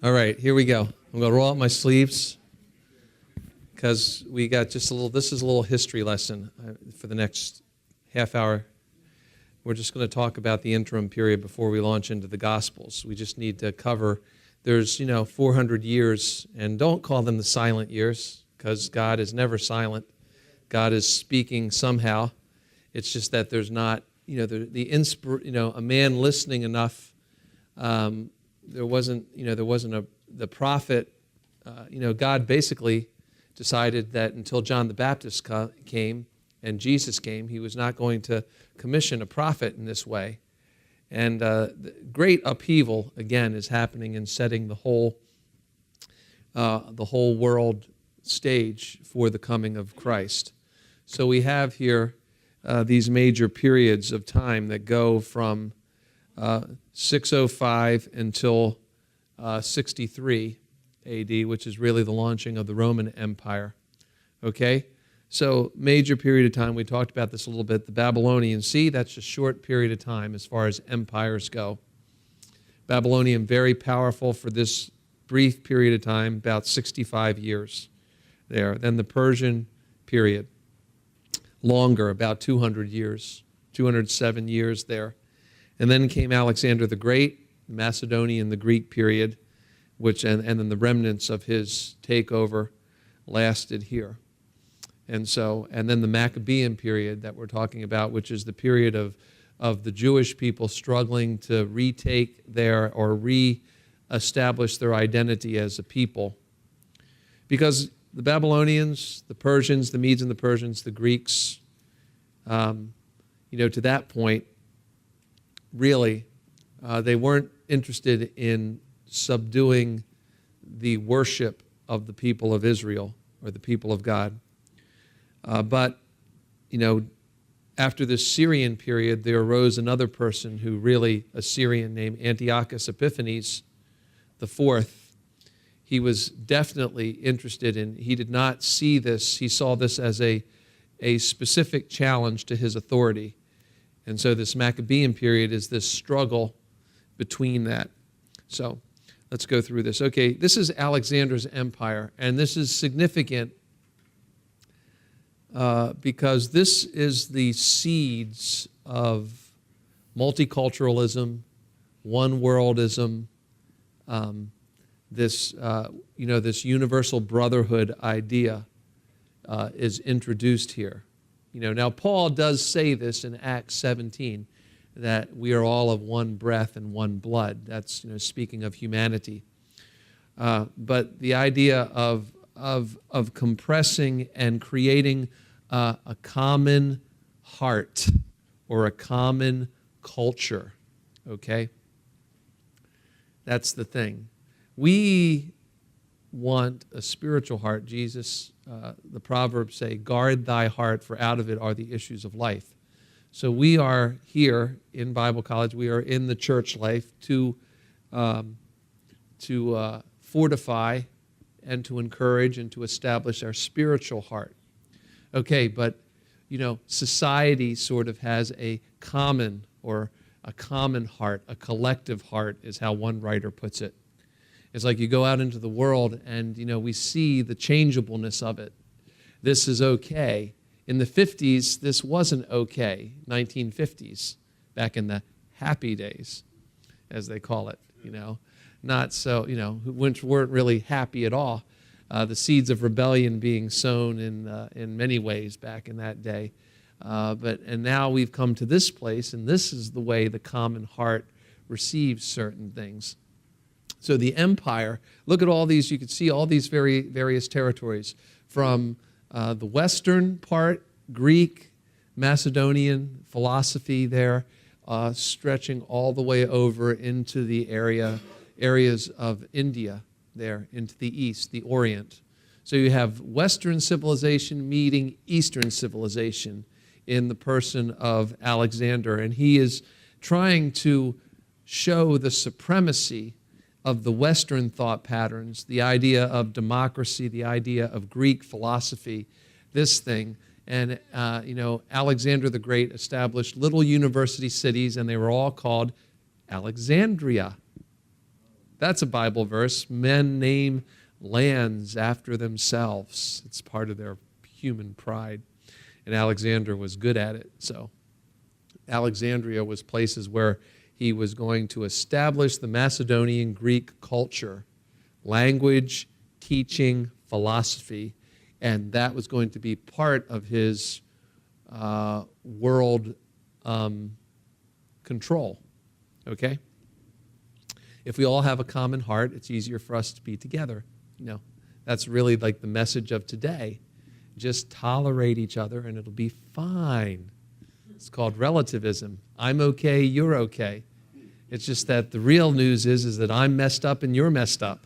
All right, here we go. I'm going to roll out my sleeves because we got just a little, this is a little history lesson for the next half hour. We're just going to talk about the interim period before we launch into the Gospels. We just need to cover, there's, 400 years, and don't call them the silent years because God is never silent. God is speaking somehow. It's just that there's not, a man listening enough. There wasn't the prophet. God basically decided that until John the Baptist came and Jesus came, he was not going to commission a prophet in this way. And the great upheaval again is happening and setting the whole world stage for the coming of Christ. So we have here these major periods of time that go from 605 until 63 AD, which is really the launching of the Roman Empire. Okay? So major period of time, we talked about this a little bit. The Babylonian, that's a short period of time as far as empires go. Babylonian, very powerful for this brief period of time, about 65 years there. Then the Persian period, longer, about 200 years, 207 years there. And then came Alexander the Great, the Macedonian, the Greek period, and then the remnants of his takeover lasted here. And then the Maccabean period that we're talking about, which is the period of the Jewish people struggling to retake or re-establish their identity as a people. Because the Babylonians, the Persians, the Medes and the Persians, the Greeks, to that point, really, they weren't interested in subduing the worship of the people of Israel or the people of God. But after the Syrian period, there arose another person a Syrian named Antiochus Epiphanes IV. He was definitely interested he did not see this, he saw this as a specific challenge to his authority. And so this Maccabean period is this struggle between that. So let's go through this. Okay, this is Alexander's empire, and this is significant because this is the seeds of multiculturalism, one-worldism, this universal brotherhood idea is introduced here. Now Paul does say this in Acts 17, that we are all of one breath and one blood. That's speaking of humanity. But the idea of compressing and creating a common heart or a common culture, okay? That's the thing. We want a spiritual heart. Jesus, the Proverbs say, guard thy heart, for out of it are the issues of life. So we are here in Bible College, we are in the church life to fortify and to encourage and to establish our spiritual heart. Okay, but society sort of has a common heart, a collective heart is how one writer puts it. It's like you go out into the world and, we see the changeableness of it. This is okay. In the 50s, this wasn't okay, 1950s, back in the happy days, as they call it, Not so, which weren't really happy at all. The seeds of rebellion being sown in many ways back in that day. And now we've come to this place, and this is the way the common heart receives certain things. So the empire, look at all these, you can see all these various territories from the western part, Greek, Macedonian philosophy there, stretching all the way over into the areas of India there, into the east, the Orient. So you have Western civilization meeting Eastern civilization in the person of Alexander, and he is trying to show the supremacy of the Western thought patterns, the idea of democracy, the idea of Greek philosophy, this thing. And, Alexander the Great established little university cities, and they were all called Alexandria. That's a Bible verse. Men name lands after themselves. It's part of their human pride. And Alexander was good at it. So Alexandria was places where he was going to establish the Macedonian Greek culture, language, teaching, philosophy, and that was going to be part of his world control. Okay? If we all have a common heart, it's easier for us to be together. That's really like the message of today. Just tolerate each other and it'll be fine. It's called relativism. I'm okay, you're okay. It's just that the real news is that I'm messed up and you're messed up.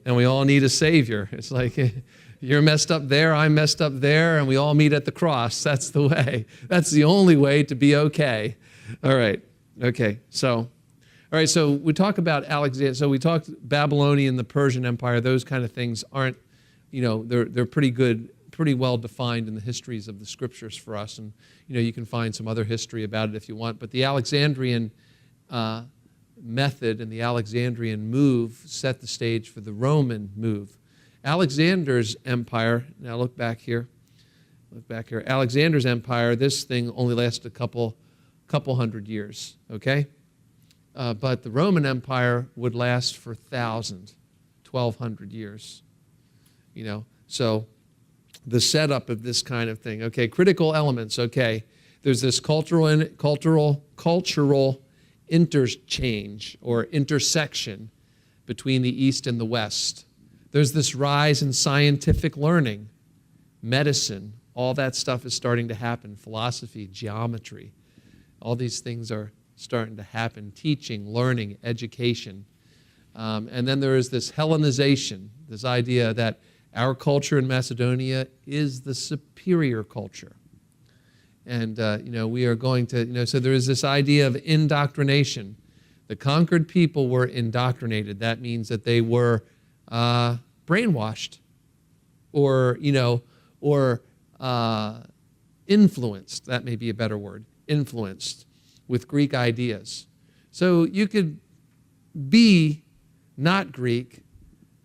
And we all need a savior. It's like you're messed up there, I'm messed up there, and we all meet at the cross. That's the way. That's the only way to be okay. All right. Okay. So we talk about Alexander. So we talked Babylonian, the Persian Empire. Those kind of things aren't, they're pretty good, pretty well defined in the histories of the scriptures for us. And, you can find some other history about it if you want. But the Alexandrian method and the Alexandrian move set the stage for the Roman move. Alexander's empire, now look back here. Alexander's empire, this thing only lasted a couple hundred years, okay? But the Roman Empire would last for 1,200 years, So the setup of this kind of thing, okay? Critical elements, okay? There's this cultural interchange or intersection between the East and the West. There's this rise in scientific learning, medicine, all that stuff is starting to happen, philosophy, geometry. All these things are starting to happen, teaching, learning, education. And then there is this Hellenization, this idea that our culture in Macedonia is the superior culture. And, we are going to, so there is this idea of indoctrination. The conquered people were indoctrinated. That means that they were brainwashed or influenced. That may be a better word, influenced with Greek ideas. So you could be not Greek,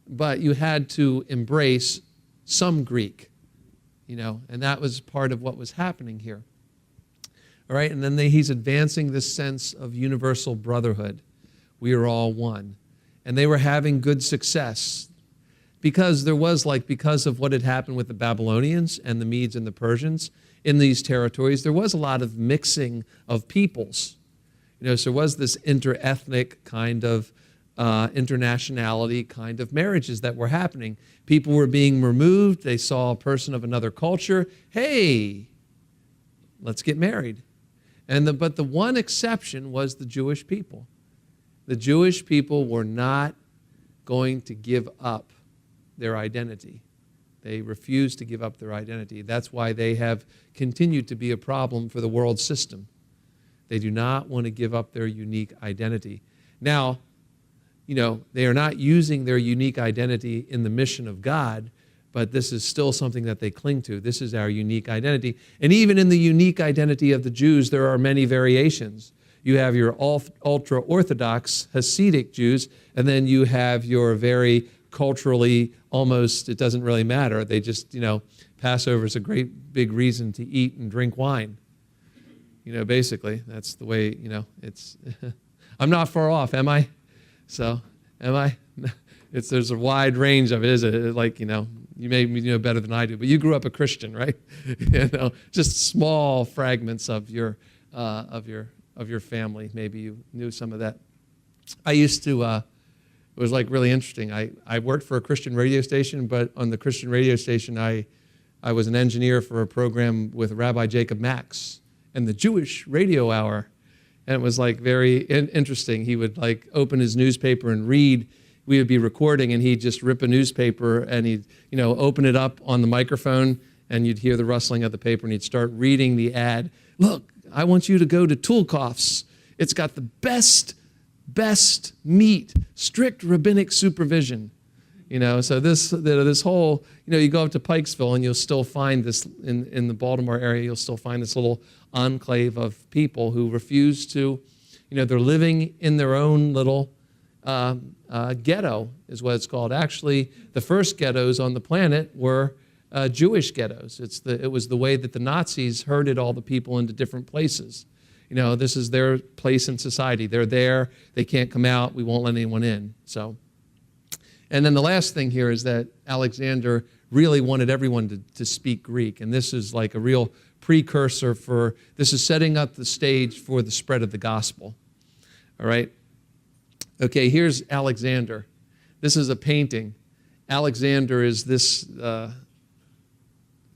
but you had to embrace some Greek, and that was part of what was happening here. All right, and then he's advancing this sense of universal brotherhood. We are all one. And they were having good success because because of what had happened with the Babylonians and the Medes and the Persians in these territories, there was a lot of mixing of peoples. So there was this interethnic kind of internationality kind of marriages that were happening. People were being removed. They saw a person of another culture. Hey, let's get married. But the one exception was the Jewish people. The Jewish people were not going to give up their identity. They refused to give up their identity. That's why they have continued to be a problem for the world system. They do not want to give up their unique identity. Now, they are not using their unique identity in the mission of God, but this is still something that they cling to. This is our unique identity. And even in the unique identity of the Jews, there are many variations. You have your ultra-Orthodox Hasidic Jews, and then you have your very culturally almost, it doesn't really matter. They just, Passover is a great big reason to eat and drink wine. Basically, that's the way, it's, I'm not far off, am I? So, am I? There's a wide range of it, is it? Like, you may know better than I do, but you grew up a Christian, right? Just small fragments of your family. Maybe you knew some of that. I used to, it was like really interesting. I worked for a Christian radio station, but on the Christian radio station, I was an engineer for a program with Rabbi Jacob Max and the Jewish Radio Hour. And it was like very interesting. He would like open his newspaper and read. We would be recording and he'd just rip a newspaper and he'd, open it up on the microphone and you'd hear the rustling of the paper and he'd start reading the ad. Look, I want you to go to Tulkoff's. It's got the best meat, strict rabbinic supervision. So this whole, you go up to Pikesville and you'll still find this, in the Baltimore area, you'll still find this little enclave of people who refuse to, they're living in their own little ghetto, is what it's called. Actually, the first ghettos on the planet were Jewish ghettos. It was the way that the Nazis herded all the people into different places. This is their place in society. They're there. They can't come out. We won't let anyone in. And then the last thing here is that Alexander really wanted everyone to speak Greek. And this is like a real precursor this is setting up the stage for the spread of the gospel. All right? Okay, here's Alexander. This is a painting. Alexander is this, do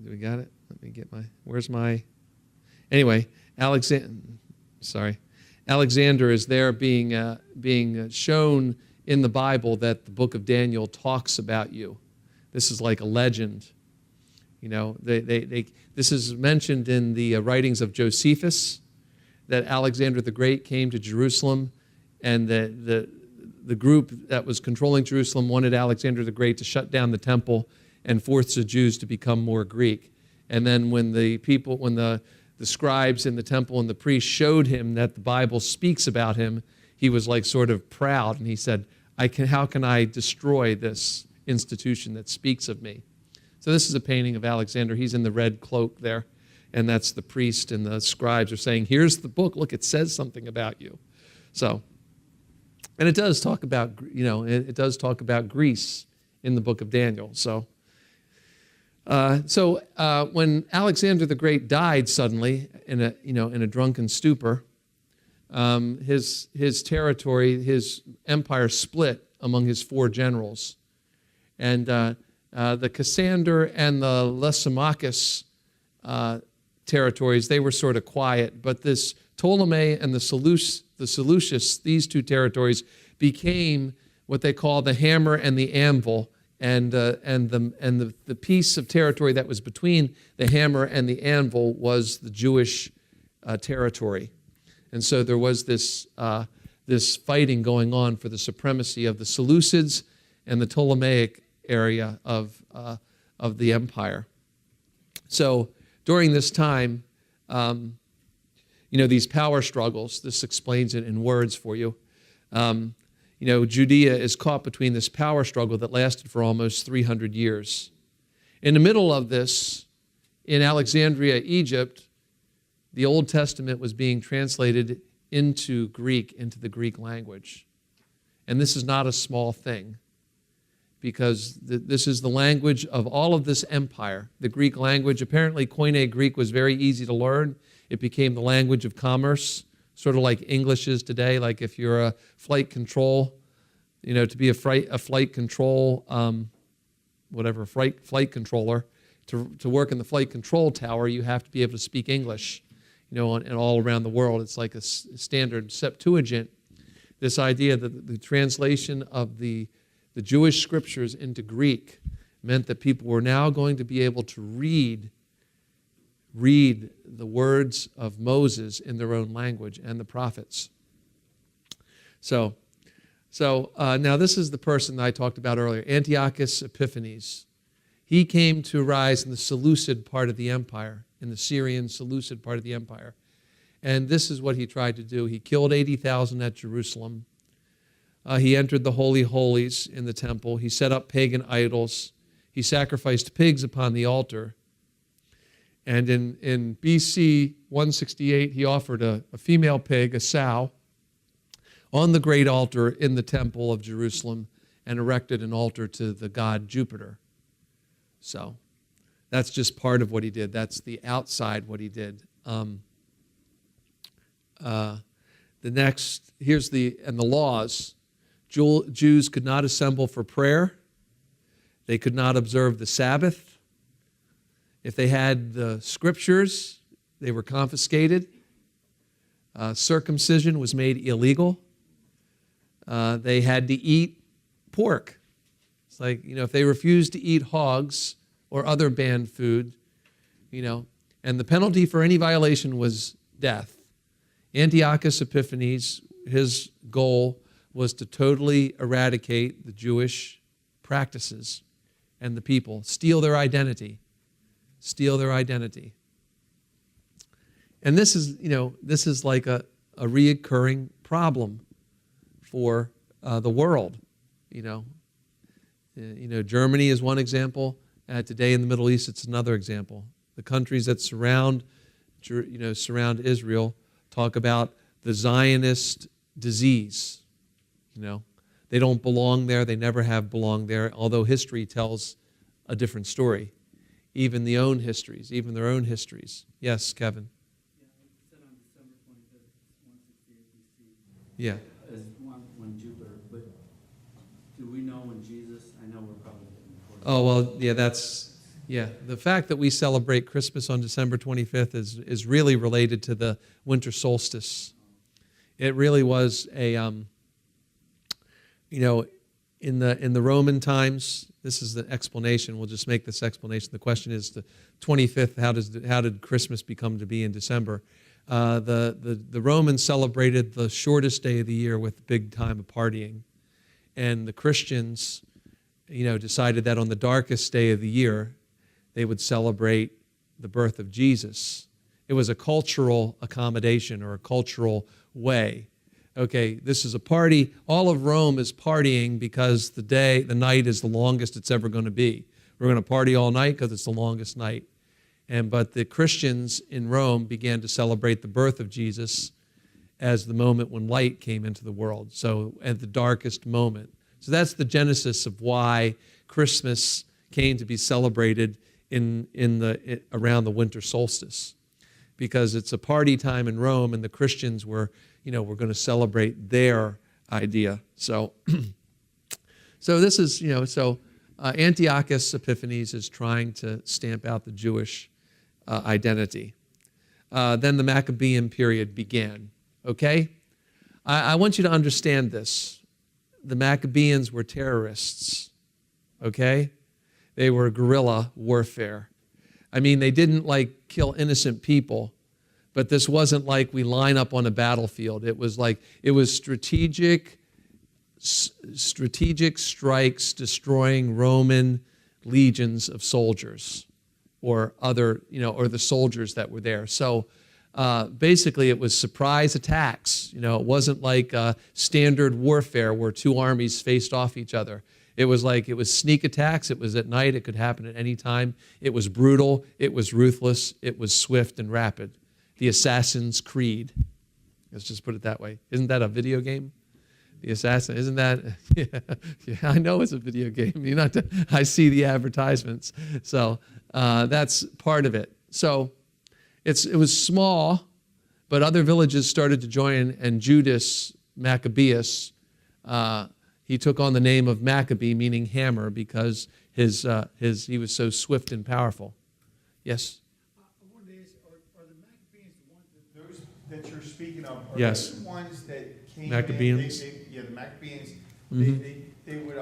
we got it? Let me get anyway, Alexander is there being shown in the Bible that the book of Daniel talks about you. This is like a legend. This is mentioned in the writings of Josephus, that Alexander the Great came to Jerusalem, and the group that was controlling Jerusalem wanted Alexander the Great to shut down the temple and force the Jews to become more Greek. And then when the scribes in the temple and the priests showed him that the Bible speaks about him, he was like sort of proud, and he said, how can I destroy this institution that speaks of me? So this is a painting of Alexander. He's in the red cloak there, and that's the priest and the scribes are saying, here's the book. Look, it says something about you. And it does talk about, Greece in the book of Daniel. When Alexander the Great died suddenly in a drunken stupor, his territory, his empire split among his 4 generals. And the Cassander and the Lysimachus territories, they were sort of quiet, but this Ptolemy and the Seleucus, these 2 territories became what they call the hammer and the anvil, and the piece of territory that was between the hammer and the anvil was the Jewish territory. And so there was this fighting going on for the supremacy of the Seleucids and the Ptolemaic area of the empire. So during this time, these power struggles, this explains it in words for you. Judea is caught between this power struggle that lasted for almost 300 years. In the middle of this, in Alexandria, Egypt, the Old Testament was being translated into Greek, into the Greek language. And this is not a small thing, because this is the language of all of this empire, the Greek language. Apparently, Koine Greek was very easy to learn. It became the language of commerce, sort of like English is today. Like if you're a flight control, to be a flight control, flight controller, to work in the flight control tower, you have to be able to speak English, and all around the world. It's like a standard Septuagint. This idea that the translation of the Jewish scriptures into Greek meant that people were now going to be able to read the words of Moses in their own language and the prophets. So now this is the person that I talked about earlier, Antiochus Epiphanes. He came to rise in the Seleucid part of the empire, in the Syrian Seleucid part of the empire. And this is what he tried to do. He killed 80,000 at Jerusalem. He entered the Holy Holies in the temple. He set up pagan idols. He sacrificed pigs upon the altar. And in BC 168, he offered a female pig, a sow, on the great altar in the temple of Jerusalem, and erected an altar to the god Jupiter. So that's just part of what he did. That's the outside what he did. The laws. Jews could not assemble for prayer. They could not observe the Sabbath. If they had the scriptures, they were confiscated. Circumcision was made illegal. They had to eat pork. It's like, if they refused to eat hogs or other banned food, and the penalty for any violation was death. Antiochus Epiphanes, his goal was to totally eradicate the Jewish practices and the people, steal their identity. And this is like a reoccurring problem for the world. Germany is one example. Today in the Middle East, it's another example. The countries that surround Israel talk about the Zionist disease. They don't belong there. They never have belonged there, although history tells a different story. Even their own histories. Yes, Kevin? Yeah, it said on December 25th, 168 BC. Yeah. As when Jupiter, but do we know when Jesus, I know we're probably getting close. Oh, well, yeah, the fact that we celebrate Christmas on December 25th is really related to the winter solstice. It really was in the Roman times, this is the explanation. We'll just make this explanation. The question is the 25th, how did Christmas become to be in December? The Romans celebrated the shortest day of the year with big time of partying. And the Christians, decided that on the darkest day of the year, they would celebrate the birth of Jesus. It was a cultural accommodation or a cultural way. Okay, this is a party. All of Rome is partying because the night is the longest it's ever going to be. We're going to party all night because it's the longest night. But the Christians in Rome began to celebrate the birth of Jesus as the moment when light came into the world. So at the darkest moment. So that's the genesis of why Christmas came to be celebrated around the winter solstice, because it's a party time in Rome, and the Christians were going to celebrate their idea. So, this is Antiochus Epiphanes is trying to stamp out the Jewish identity. Then the Maccabean period began. Okay, I want you to understand this. The Maccabeans were terrorists. Okay. They were guerrilla warfare. I mean, they didn't kill innocent people, but this wasn't like we line up on a battlefield. It was strategic strikes destroying Roman legions of soldiers or or the soldiers that were there. So basically it was surprise attacks. It wasn't like standard warfare where two armies faced off each other. It was sneak attacks. It was at night. It could happen at any time. It was brutal. It was ruthless. It was swift and rapid. The Assassin's Creed. Let's just put it that way. Isn't that a video game? The Assassin, isn't that? Yeah, I know it's a video game. I see the advertisements. So that's part of it. So it was small, but other villages started to join, and Judas Maccabeus, he took on the name of Maccabee, meaning hammer, because he was so swift and powerful. Yes? I wonder, are the Maccabees the ones those that you're speaking of? Are Yes. those the ones that came Maccabeans? in? The Maccabeans. Mm-hmm. They would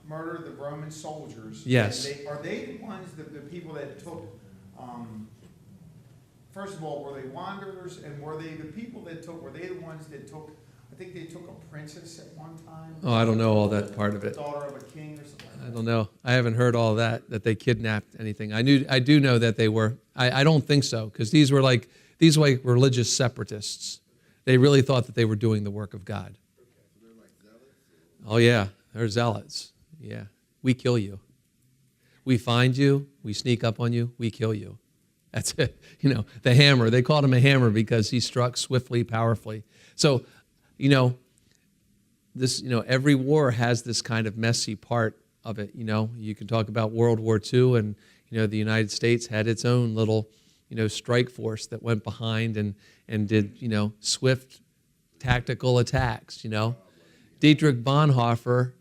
murder the Roman soldiers. Yes. Are they the ones, the people that took? First of all, were they wanderers, and were they the people that took? Were they the ones that took? I think they took a princess at one time. Oh, I don't know all that part of it. Daughter of a king or something like that. I don't know. I haven't heard all that they kidnapped anything. I do know that they were. I don't think so, because these were religious separatists. They really thought that they were doing the work of God. Okay, so they're like zealots? Oh yeah, they're zealots. Yeah, we kill you. We find you. We sneak up on you. We kill you. That's it. The hammer. They called him a hammer because he struck swiftly, powerfully. So, every war has this kind of messy part of it. You can talk about World War II, and the United States had its own little, strike force that went behind and did, swift tactical attacks. Dietrich Bonhoeffer,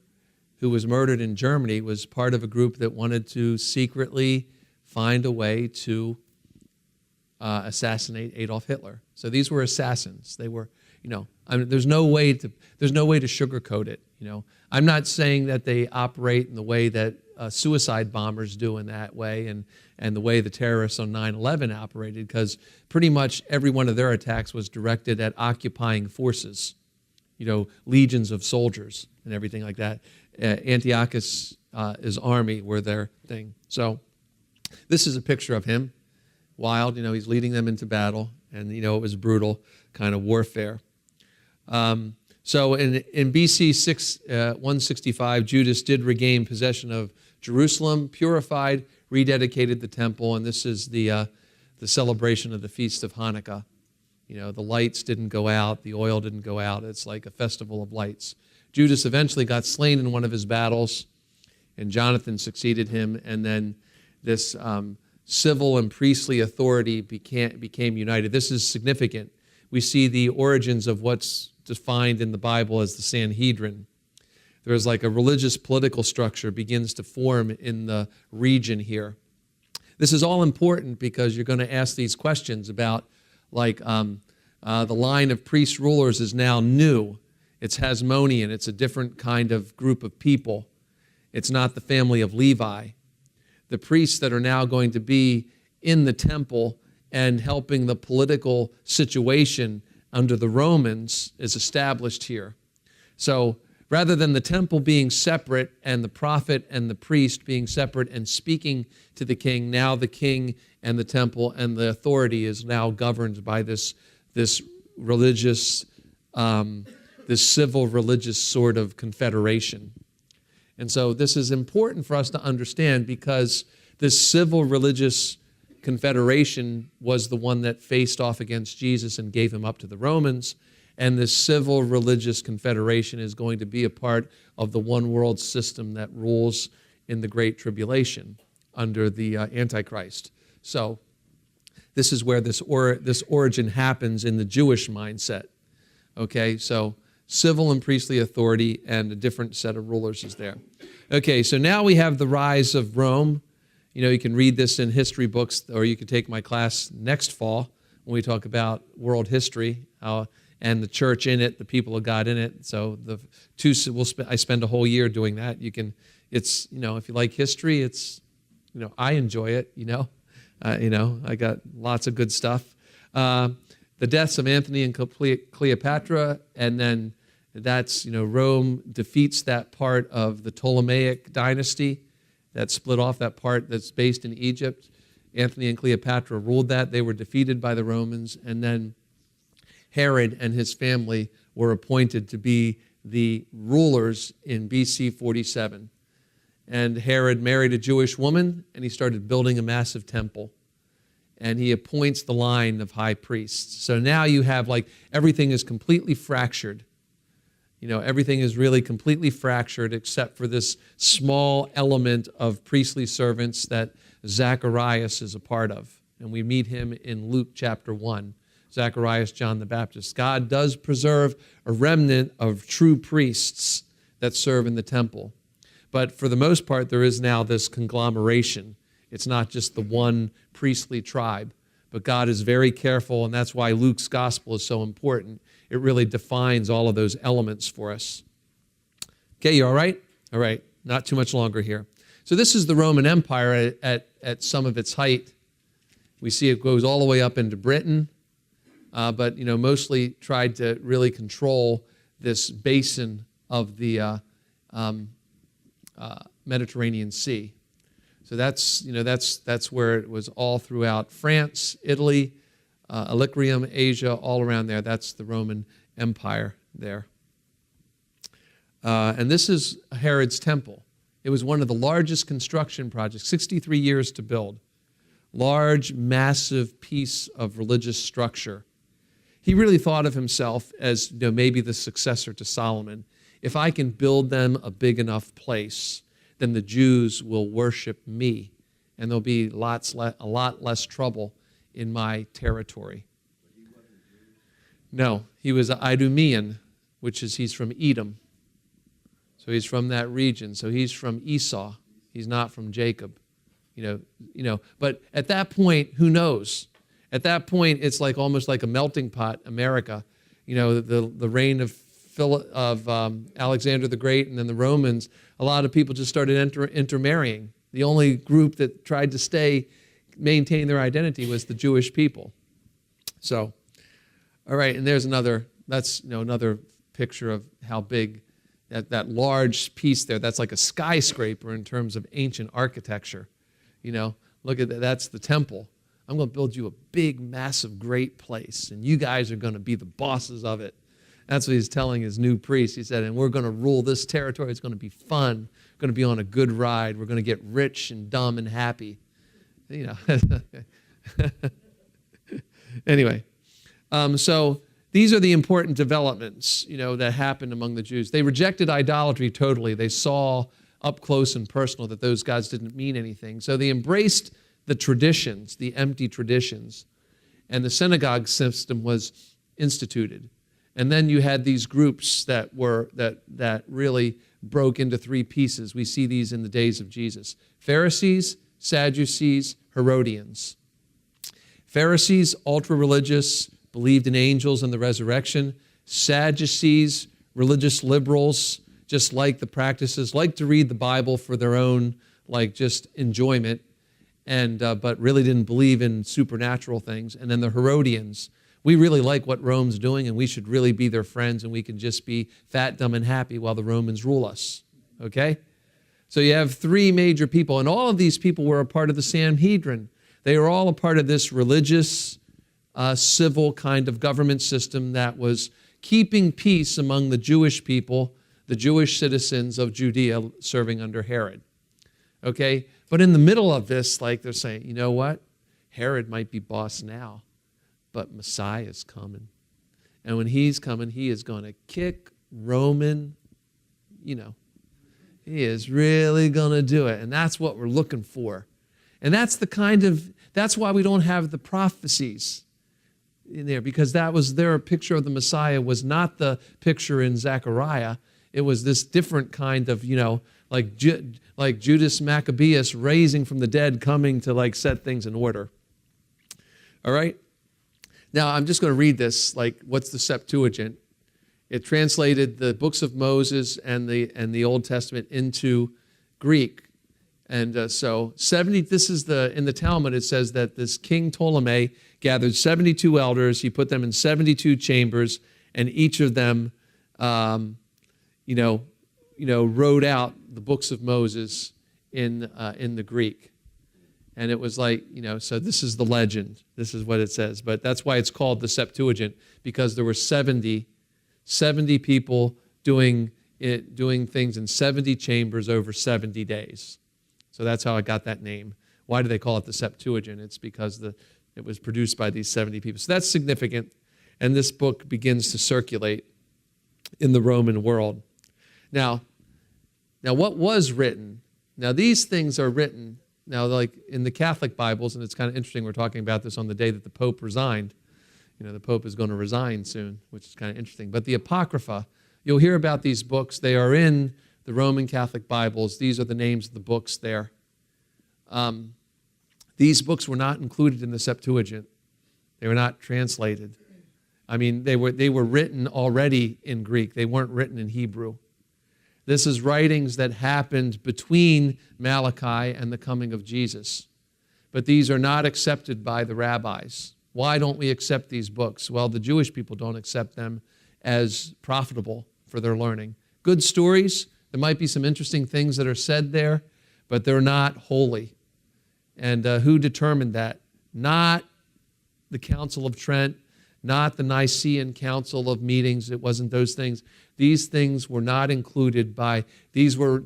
who was murdered in Germany, was part of a group that wanted to secretly find a way to assassinate Adolf Hitler. So these were assassins. They were, there's no way to sugarcoat it. I'm not saying that they operate in the way that suicide bombers do in that way, and the way the terrorists on 9/11 operated, because pretty much every one of their attacks was directed at occupying forces, legions of soldiers and everything like that. Antiochus' his army were their thing. So this is a picture of him, wild. He's leading them into battle, and it was brutal kind of warfare. So in BC 165, Judas did regain possession of Jerusalem, purified, rededicated the temple, and this is the celebration of the Feast of Hanukkah. The lights didn't go out, the oil didn't go out. It's like a festival of lights. Judas eventually got slain in one of his battles, and Jonathan succeeded him, and then this civil and priestly authority became united. This is significant. We see the origins of what's defined in the Bible as the Sanhedrin. There's like a religious political structure begins to form in the region here. This is all important because you're going to ask these questions about the line of priest rulers is now new. It's Hasmonean. It's a different kind of group of people. It's not the family of Levi. The priests that are now going to be in the temple and helping the political situation under the Romans is established here. So rather than the temple being separate and the prophet and the priest being separate and speaking to the king, now the king and the temple and the authority is now governed by this religious, this civil religious sort of confederation. And so this is important for us to understand because this civil religious confederation was the one that faced off against Jesus and gave him up to the Romans. And this civil religious confederation is going to be a part of the one world system that rules in the Great Tribulation under the Antichrist. So this is where this origin happens in the Jewish mindset. Okay, so civil and priestly authority and a different set of rulers is there. Okay, so now we have the rise of Rome. You can read this in history books, or you could take my class next fall when we talk about world history and the church in it, the people of God in it. So I spend a whole year doing that. It's if you like history, it's I enjoy it. I got lots of good stuff. The deaths of Antony and Cleopatra, and then that's Rome defeats that part of the Ptolemaic dynasty that split off that part that's based in Egypt. Antony and Cleopatra ruled that. They were defeated by the Romans, and then Herod and his family were appointed to be the rulers in BC 47. And Herod married a Jewish woman, and he started building a massive temple. And he appoints the line of high priests. So now you have everything is completely fractured. Everything is really completely fractured except for this small element of priestly servants that Zacharias is a part of. And we meet him in Luke chapter 1. Zacharias, John the Baptist. God does preserve a remnant of true priests that serve in the temple. But for the most part, there is now this conglomeration. It's not just the one priestly tribe. But God is very careful, and that's why Luke's gospel is so important. It really defines all of those elements for us. Okay, you all right? All right, not too much longer here. So this is the Roman Empire at some of its height. We see it goes all the way up into Britain, but mostly tried to really control this basin of the Mediterranean Sea. So that's where it was all throughout France, Italy, Illyricum, Asia, all around there. That's the Roman Empire there. And this is Herod's temple. It was one of the largest construction projects, 63 years to build. Large, massive piece of religious structure. He really thought of himself as maybe the successor to Solomon. If I can build them a big enough place, then the Jews will worship me, and there'll be a lot less trouble in my territory. No, he was an Idumean, which is he's from Edom. So he's from that region. So he's from Esau. He's not from Jacob. But at that point, who knows? At that point, it's almost like a melting pot, America. The reign of Alexander the Great and then the Romans, a lot of people just started intermarrying. The only group that tried to maintain their identity was the Jewish people. So, all right, and there's another picture of how big that large piece there. That's like a skyscraper in terms of ancient architecture. Look at that. That's the temple. I'm going to build you a big, massive, great place, and you guys are going to be the bosses of it. That's what he's telling his new priest. He said, and we're going to rule this territory. It's going to be fun. We're going to be on a good ride. We're going to get rich and dumb and happy. Anyway, so these are the important developments, that happened among the Jews. They rejected idolatry totally. They saw up close and personal that those gods didn't mean anything. So they embraced the traditions, the empty traditions, and the synagogue system was instituted. And then you had these groups that really broke into three pieces. We see these in the days of Jesus: Pharisees, Sadducees, Herodians. Pharisees, ultra-religious, believed in angels and the resurrection. Sadducees, religious liberals, just like the practices, like to read the Bible for their own, just enjoyment, and but really didn't believe in supernatural things. And then the Herodians, we really like what Rome's doing, and we should really be their friends, and we can just be fat, dumb, and happy while the Romans rule us. Okay? So you have three major people, and all of these people were a part of the Sanhedrin. They were all a part of this religious, civil kind of government system that was keeping peace among the Jewish people, the Jewish citizens of Judea serving under Herod. Okay? But in the middle of this, they're saying, you know what? Herod might be boss now, but Messiah's coming. And when he's coming, he is going to kick Roman, he is really going to do it. And that's what we're looking for. And that's why we don't have the prophecies in there, because that was their picture of the Messiah was not the picture in Zechariah. It was this different kind of, like Judas Maccabeus raising from the dead, coming to set things in order. All right? Now, I'm just going to read this, what's the Septuagint? It translated the books of Moses and the Old Testament into Greek. And so 70, in the Talmud, it says that this King Ptolemy gathered 72 elders. He put them in 72 chambers, and each of them, wrote out the books of Moses in the Greek. And it was so this is the legend. This is what it says. But that's why it's called the Septuagint, because there were 70 people doing things in 70 chambers over 70 days. So that's how I got that name. Why do they call it the Septuagint? It's because it was produced by these 70 people. So that's significant. And this book begins to circulate in the Roman world. Now what was written? Now these things are written, now in the Catholic Bibles, and it's kind of interesting, we're talking about this on the day that the Pope resigned. The Pope is going to resign soon, which is kind of interesting. But the Apocrypha, you'll hear about these books. They are in the Roman Catholic Bibles. These are the names of the books there. These books were not included in the Septuagint. They were not translated. I mean, they were written already in Greek. They weren't written in Hebrew. This is writings that happened between Malachi and the coming of Jesus. But these are not accepted by the rabbis. Why don't we accept these books? Well, the Jewish people don't accept them as profitable for their learning. Good stories. There might be some interesting things that are said there, but they're not holy. And who determined that? Not the Council of Trent, not the Nicene Council of Meetings. It wasn't those things. These things were not included by. These were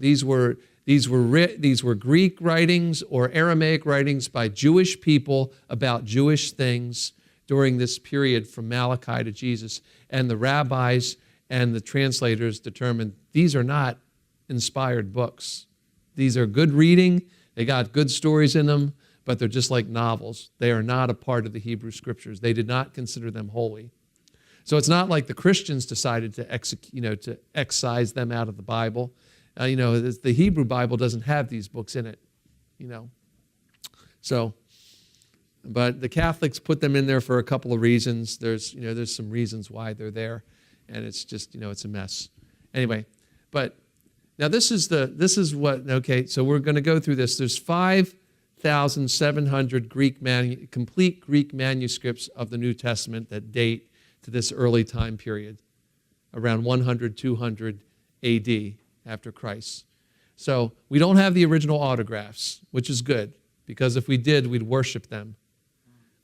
Greek writings or Aramaic writings by Jewish people about Jewish things during this period from Malachi to Jesus. And the rabbis and the translators determined these are not inspired books. These are good reading. They got good stories in them, but they're just like novels. They are not a part of the Hebrew Scriptures. They did not consider them holy. So it's not like the Christians decided to excise them out of the Bible. The Hebrew Bible doesn't have these books in it. So, but the Catholics put them in there for a couple of reasons. There's some reasons why they're there, and it's just it's a mess. Anyway, but now this is what. Okay, so we're going to go through this. There's 5,700 complete Greek manuscripts of the New Testament that date to this early time period, around 100, 200 A.D. after Christ. So we don't have the original autographs, which is good, because if we did, we'd worship them.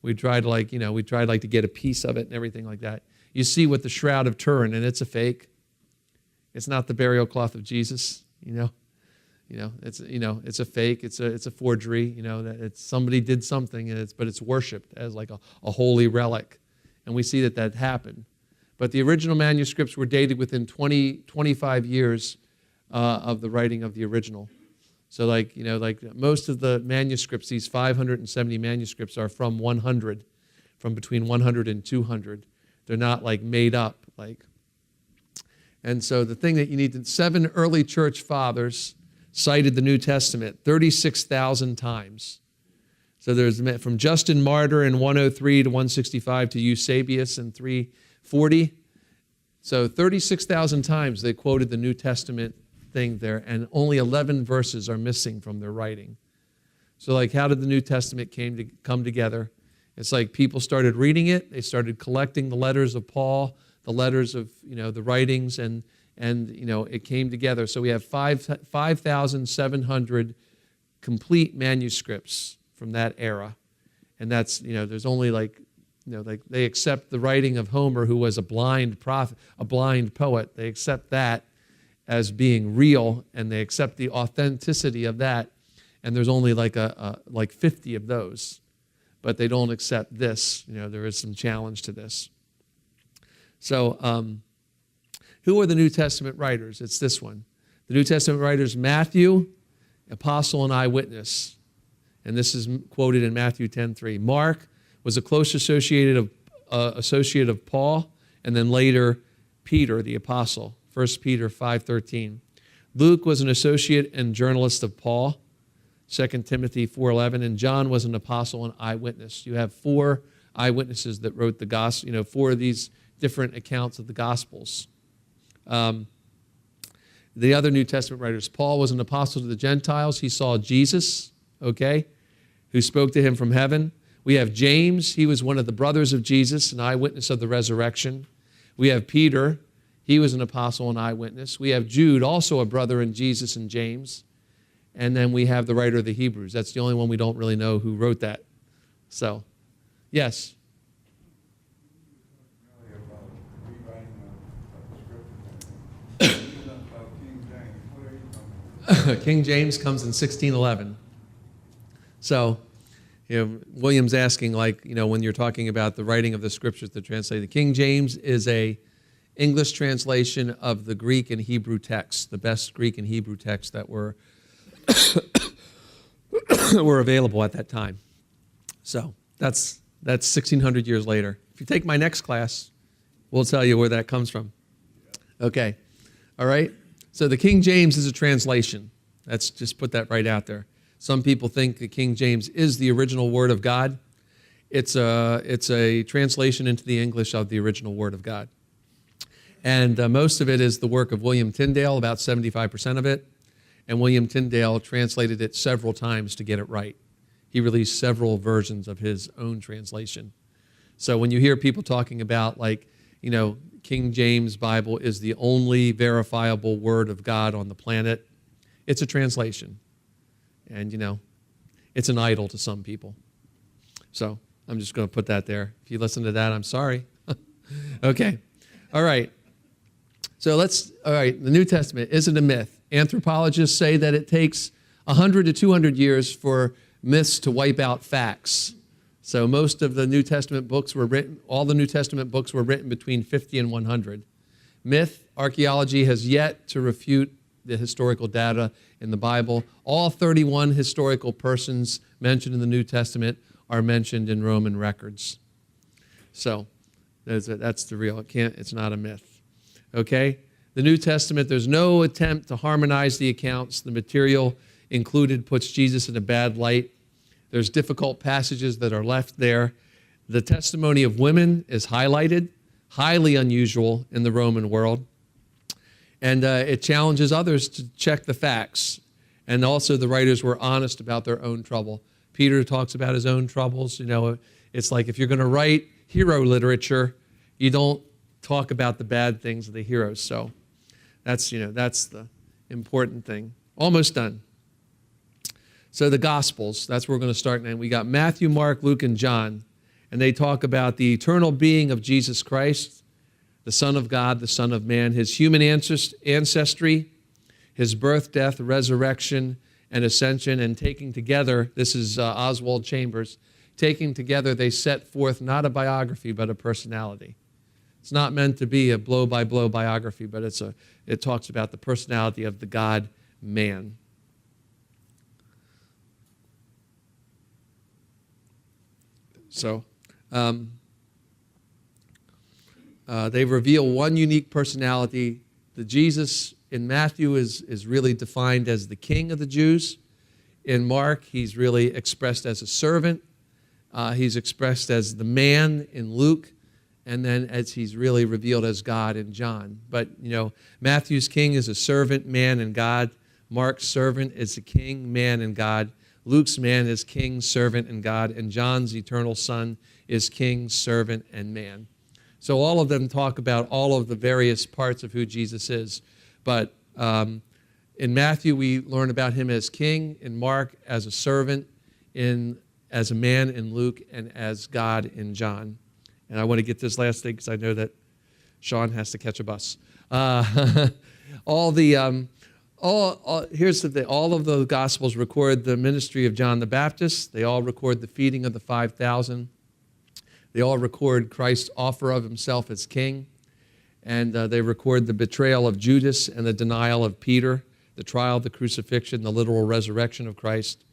We'd try to to get a piece of it and everything like that. You see with the Shroud of Turin, and it's a fake. It's not the burial cloth of Jesus, it's a fake. It's a forgery. That it's somebody did something, and but it's worshipped as like a holy relic, and we see that happened. But the original manuscripts were dated within 25 years of the writing of the original. So like most of the manuscripts, these 570 manuscripts are from between 100 and 200. They're not like made up And so the thing that you need, 7 early church fathers cited the New Testament 36,000 times. So there's from Justin Martyr in 103 to 165 to Eusebius in 340. So 36,000 times they quoted the New Testament thing there, and only 11 verses are missing from their writing. So how did the New Testament come together? It's like people started reading it. They started collecting the letters of Paul, the letters of the writings, and it came together. So we have 5,700 complete manuscripts from that era, and that's there's only they accept the writing of Homer, who was a blind prophet, a blind poet. They accept that as being real, and they accept the authenticity of that. And there's only like 50 of those, but they don't accept this. There is some challenge to this. So, who are the New Testament writers? It's this one. The New Testament writers: Matthew, apostle and eyewitness, and this is quoted in Matthew 10:3. Mark was a close associate of Paul, and then later Peter, the apostle. 1 Peter 5:13. Luke was an associate and journalist of Paul. 2 Timothy 4:11. And John was an apostle and eyewitness. You have 4 eyewitnesses that wrote the gospel. 4 of these different accounts of the Gospels. The other New Testament writers: Paul was an apostle to the Gentiles. He saw Jesus, who spoke to him from heaven. We have James. He was one of the brothers of Jesus, an eyewitness of the resurrection. We have Peter. He was an apostle and eyewitness. We have Jude, also a brother in Jesus and James. And then we have the writer of the Hebrews. That's the only one we don't really know who wrote that. So, yes? King James comes in 1611. So, William's asking, when you're talking about the writing of the scriptures to translate, the King James is a English translation of the Greek and Hebrew texts, the best Greek and Hebrew texts that were available at that time. So that's 1,600 years later. If you take my next class, we'll tell you where that comes from. Okay. All right. So the King James is a translation. Let's just put that right out there. Some people think the King James is the original Word of God. It's a translation into the English of the original Word of God. And most of it is the work of William Tyndale, about 75% of it. And William Tyndale translated it several times to get it right. He released several versions of his own translation. So when you hear people talking about King James Bible is the only verifiable word of God on the planet, it's a translation. And, it's an idol to some people. So I'm just going to put that there. If you listen to that, I'm sorry. Okay. All right. So the New Testament, is it a myth? Anthropologists say that it takes 100 to 200 years for myths to wipe out facts. So most of the New Testament books were written, all the New Testament books were written between 50 and 100. Myth, archaeology has yet to refute the historical data in the Bible. All 31 historical persons mentioned in the New Testament are mentioned in Roman records. So that's the real, it's not a myth. Okay? The New Testament, there's no attempt to harmonize the accounts. The material included puts Jesus in a bad light. There's difficult passages that are left there. The testimony of women is highlighted, highly unusual in the Roman world. And it challenges others to check the facts. And also the writers were honest about their own trouble. Peter talks about his own troubles. It's like if you're going to write hero literature, you don't talk about the bad things of the heroes. So that's the important thing. Almost done. So the Gospels, that's where we're going to start now. We got Matthew, Mark, Luke, and John. And they talk about the eternal being of Jesus Christ the Son of God, the Son of Man, his human ancestry, his birth, death, resurrection, and ascension, and taking together, this is Oswald Chambers, taking together they set forth not a biography but a personality. It's not meant to be a blow-by-blow biography, but it talks about the personality of the God-man. So, they reveal one unique personality. The Jesus in Matthew is really defined as the King of the Jews. In Mark, he's really expressed as a servant. He's expressed as the man in Luke, and then as he's really revealed as God in John. But, Matthew's king is a servant, man, and God. Mark's servant is a king, man, and God. Luke's man is king, servant, and God. And John's eternal son is king, servant, and man. So all of them talk about all of the various parts of who Jesus is. But in Matthew, we learn about him as king. In Mark, as a servant. As a man in Luke, and as God in John. And I want to get this last thing because I know that Sean has to catch a bus. Here's the thing. All of the Gospels record the ministry of John the Baptist. They all record the feeding of the 5,000. They all record Christ's offer of himself as king. And they record the betrayal of Judas and the denial of Peter, the trial, the crucifixion, the literal resurrection of Christ.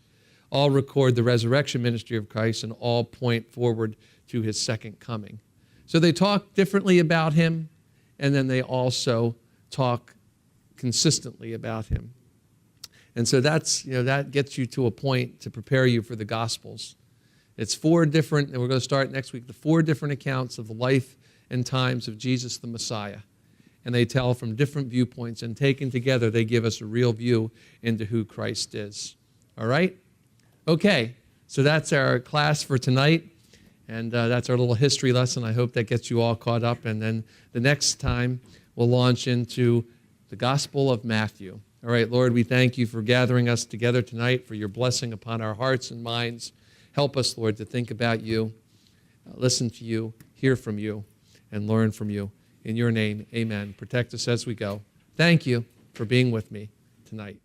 All record the resurrection ministry of Christ, and all point forward to his second coming. So they talk differently about him, and then they also talk consistently about him. And so that gets you to a point to prepare you for the Gospels. It's 4 different, and we're going to start next week, the 4 different accounts of the life and times of Jesus the Messiah. And they tell from different viewpoints, and taken together, they give us a real view into who Christ is. All right? Okay, so that's our class for tonight, and that's our little history lesson. I hope that gets you all caught up, and then the next time we'll launch into the Gospel of Matthew. All right, Lord, we thank you for gathering us together tonight, for your blessing upon our hearts and minds. Help us, Lord, to think about you, listen to you, hear from you, and learn from you. In your name, amen. Protect us as we go. Thank you for being with me tonight.